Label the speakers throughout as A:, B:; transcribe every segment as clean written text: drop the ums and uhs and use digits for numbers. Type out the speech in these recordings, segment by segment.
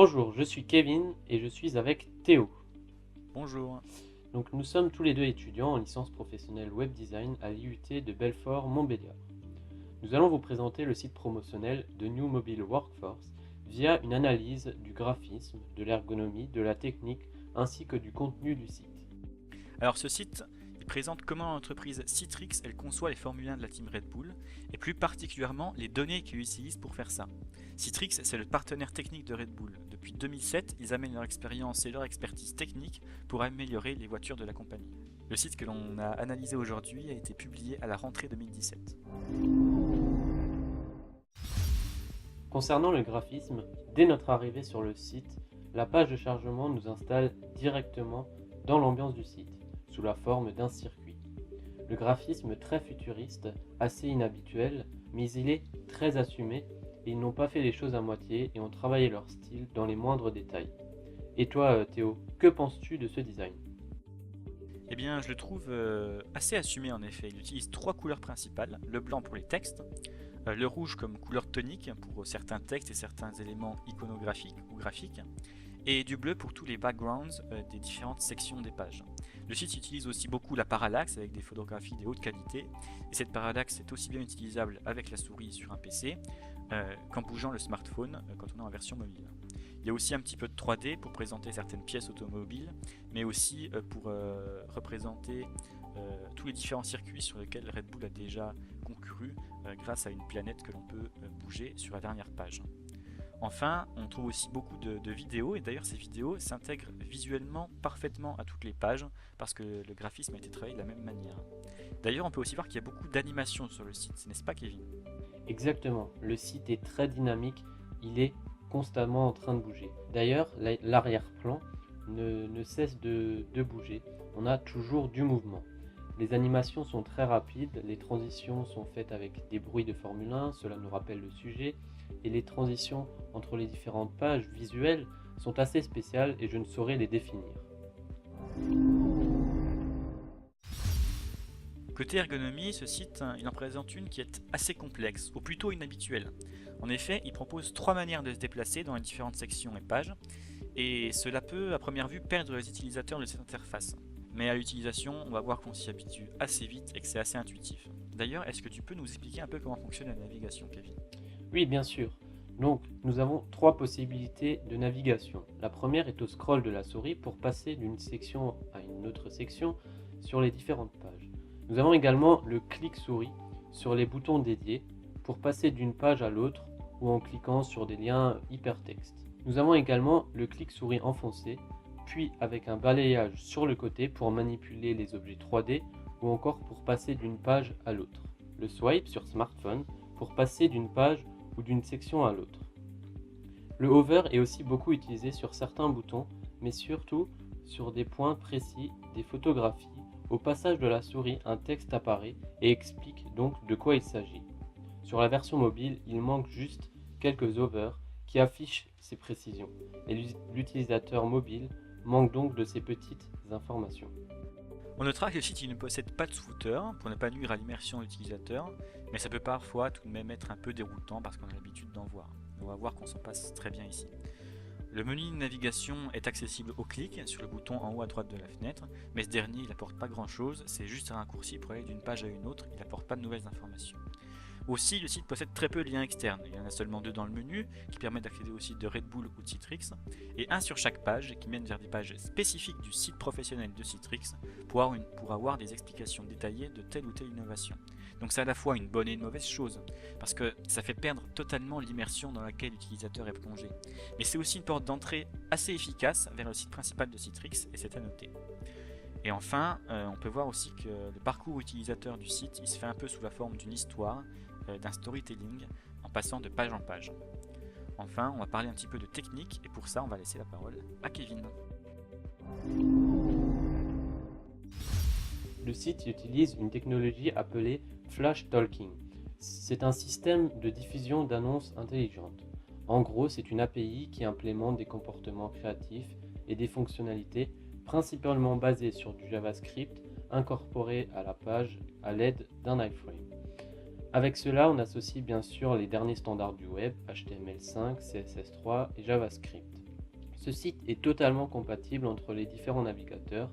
A: Bonjour, je suis Kevin et je suis avec Théo.
B: Bonjour.
A: Donc nous sommes tous les deux étudiants en licence professionnelle web design à l'IUT de Belfort-Montbéliard. Nous allons vous présenter le site promotionnel de New Mobile Workforce via une analyse du graphisme, de l'ergonomie, de la technique ainsi que du contenu du site.
B: Alors ce site, il présente comment l'entreprise Citrix elle conçoit les Formule 1 de la team Red Bull et plus particulièrement les données qu'ils utilisent pour faire ça. Citrix, c'est le partenaire technique de Red Bull. Depuis 2007, ils amènent leur expérience et leur expertise technique pour améliorer les voitures de la compagnie. Le site que l'on a analysé aujourd'hui a été publié à la rentrée 2017.
A: Concernant le graphisme, dès notre arrivée sur le site, la page de chargement nous installe directement dans l'ambiance du site, sous la forme d'un circuit. Le graphisme très futuriste, assez inhabituel, mais il est très assumé et ils n'ont pas fait les choses à moitié et ont travaillé leur style dans les moindres détails. Et toi, Théo, que penses-tu de ce design?
B: Eh bien, je le trouve assez assumé en effet. Il utilise trois couleurs principales, le blanc pour les textes, le rouge comme couleur tonique pour certains textes et certains éléments iconographiques ou graphiques, et du bleu pour tous les backgrounds des différentes sections des pages. Le site utilise aussi beaucoup la parallaxe avec des photographies de haute qualité, et cette parallaxe est aussi bien utilisable avec la souris sur un PC qu'en bougeant le smartphone quand on est en version mobile. Il y a aussi un petit peu de 3D pour présenter certaines pièces automobiles, mais aussi pour représenter tous les différents circuits sur lesquels Red Bull a déjà concouru grâce à une planète que l'on peut bouger sur la dernière page. Enfin, on trouve aussi beaucoup de vidéos, et d'ailleurs ces vidéos s'intègrent visuellement parfaitement à toutes les pages parce que le graphisme a été travaillé de la même manière. D'ailleurs, on peut aussi voir qu'il y a beaucoup d'animations sur le site, n'est-ce pas Kevin?
A: Exactement, le site est très dynamique, il est constamment en train de bouger. D'ailleurs, l'arrière-plan ne cesse de bouger, on a toujours du mouvement. Les animations sont très rapides, les transitions sont faites avec des bruits de Formule 1, cela nous rappelle le sujet, et les transitions entre les différentes pages visuelles sont assez spéciales et je ne saurais les définir.
B: Côté ergonomie, ce site, il en présente une qui est assez complexe, ou plutôt inhabituelle. En effet, il propose trois manières de se déplacer dans les différentes sections et pages, et cela peut, à première vue, perdre les utilisateurs de cette interface. Mais à l'utilisation, on va voir qu'on s'y habitue assez vite et que c'est assez intuitif. D'ailleurs, est-ce que tu peux nous expliquer un peu comment fonctionne la navigation, Kevin?
A: Oui, bien sûr. Donc, nous avons trois possibilités de navigation. La première est au scroll de la souris pour passer d'une section à une autre section sur les différentes pages. Nous avons également le clic souris sur les boutons dédiés pour passer d'une page à l'autre ou en cliquant sur des liens hypertextes. Nous avons également le clic souris enfoncé, puis avec un balayage sur le côté pour manipuler les objets 3D ou encore pour passer d'une page à l'autre. Le swipe sur smartphone pour passer d'une page ou d'une section à l'autre. Le hover est aussi beaucoup utilisé sur certains boutons, mais surtout sur des points précis, des photographies. Au passage de la souris, un texte apparaît et explique donc de quoi il s'agit. Sur la version mobile, il manque juste quelques hovers qui affichent ces précisions, et l'utilisateur mobile manque donc de ces petites informations.
B: On notera que le site il ne possède pas de footer pour ne pas nuire à l'immersion de l'utilisateur, mais ça peut parfois tout de même être un peu déroutant parce qu'on a l'habitude d'en voir. On va voir qu'on s'en passe très bien ici. Le menu de navigation est accessible au clic sur le bouton en haut à droite de la fenêtre, mais ce dernier il apporte pas grand chose, c'est juste un raccourci pour aller d'une page à une autre, il apporte pas de nouvelles informations. Aussi, le site possède très peu de liens externes. Il y en a seulement deux dans le menu, qui permettent d'accéder au site de Red Bull ou de Citrix, et un sur chaque page, qui mène vers des pages spécifiques du site professionnel de Citrix, pour avoir des explications détaillées de telle ou telle innovation. Donc c'est à la fois une bonne et une mauvaise chose, parce que ça fait perdre totalement l'immersion dans laquelle l'utilisateur est plongé. Mais c'est aussi une porte d'entrée assez efficace vers le site principal de Citrix, et c'est à noter. Et enfin, on peut voir aussi que le parcours utilisateur du site, il se fait un peu sous la forme d'une histoire, d'un storytelling, en passant de page en page. Enfin, on va parler un petit peu de technique, et pour ça, on va laisser la parole à Kevin.
A: Le site utilise une technologie appelée Flash Talking. C'est un système de diffusion d'annonces intelligentes. En gros, c'est une API qui implémente des comportements créatifs et des fonctionnalités principalement basées sur du JavaScript incorporé à la page à l'aide d'un iframe. Avec cela, on associe bien sûr les derniers standards du web, HTML5, CSS3 et JavaScript. Ce site est totalement compatible entre les différents navigateurs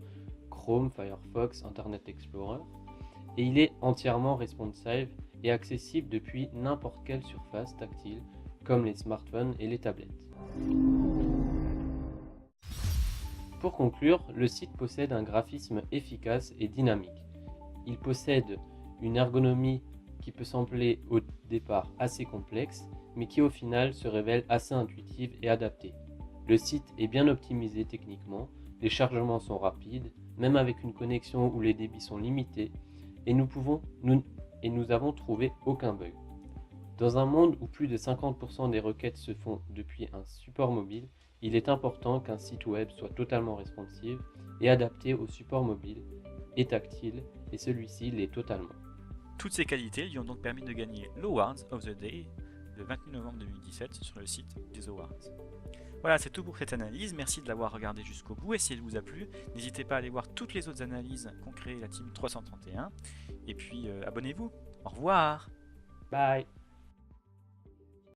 A: Chrome, Firefox, Internet Explorer, et il est entièrement responsive et accessible depuis n'importe quelle surface tactile comme les smartphones et les tablettes. Pour conclure, le site possède un graphisme efficace et dynamique. Il possède une ergonomie qui peut sembler au départ assez complexe, mais qui au final se révèle assez intuitive et adaptée. Le site est bien optimisé techniquement, les chargements sont rapides, même avec une connexion où les débits sont limités, et nous avons trouvé aucun bug. Dans un monde où plus de 50% des requêtes se font depuis un support mobile, il est important qu'un site web soit totalement responsive et adapté au support mobile et tactile, et celui-ci l'est totalement.
B: Toutes ces qualités lui ont donc permis de gagner l'Awards of the Day le 28 novembre 2017 sur le site des Awards. Voilà, c'est tout pour cette analyse. Merci de l'avoir regardé jusqu'au bout. Et si elle vous a plu, n'hésitez pas à aller voir toutes les autres analyses qu'ont créé la team 331. Et puis, abonnez-vous. Au revoir.
A: Bye!